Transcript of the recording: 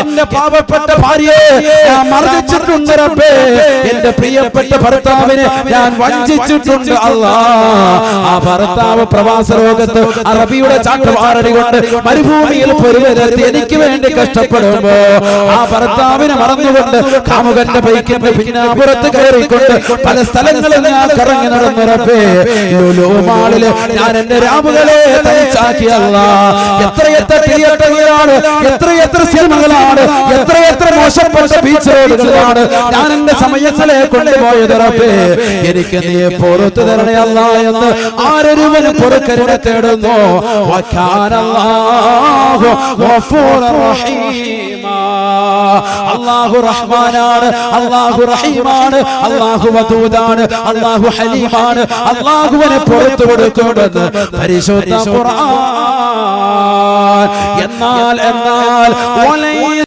എന്റെ പാവപ്പെട്ട ഭാര്യയെ ഞാൻ മർദ്ദിച്ചിട്ടുണ്ട് റബ്ബേ. എന്റെ പ്രിയപ്പെട്ട ഭർത്താവിനെ ഞാൻ വഞ്ചിച്ചിട്ടുണ്ട് അല്ലാഹ്. ആ ഭർത്താവ് പ്രവാസ ലോകത്ത് അറബിയുടെ ചാട്ടവാറടി കൊണ്ട് മരുഭൂമിയിൽ പൊരുവരെത്തി എനിക്ക് വേണ്ടി കഷ്ടപ്പെടുമ്പോ ആ ഭർത്താവിനെ മറന്നുകൊണ്ട് കാമുകന്റെ ബൈക്കിന്റെ പിന്നാപുറത്ത് കയറിക്കൊണ്ട് പല സ്ഥലങ്ങളിൽ ഞാൻ കറങ്ങി നടന്നു റബ്ബേ. ലുലു മാളില് ഞാൻ എന്റെ രാവുകളെ തനിച്ചാക്കി അല്ലാഹ്. എത്രയെത്ര തിയേറ്ററുകളാണ്, എത്രയെത്ര സിനിമകളാണ്, എത്രയെത്ര മോശപ്പെട്ട ബീച്ച് റോഡുകളാണ് ഞാൻ എന്റെ സമയങ്ങളെ കൊണ്ടുപോയത് റബ്ബേ. എനിക്ക് നീ പുറത്തു തരണേ അല്ലാഹ് എന്ന് ആരൊരുവന് പൊറുക്കലിനെ തേടുന്നു. വകാനല്ലാഹു ഗഫൂറർ റഹീമാ. അല്ലാഹു റഹ്മാനാണ്, അല്ലാഹു റഹീമാണ്, അല്ലാഹു വദൂദാണ്, അല്ലാഹു ഹലീമാണ്. അല്ലാഹുവിനെ പുറത്തു കൊടുക്കുമെന്ന് പരിശുദ്ധ ഖുർആൻ. എന്നാൽ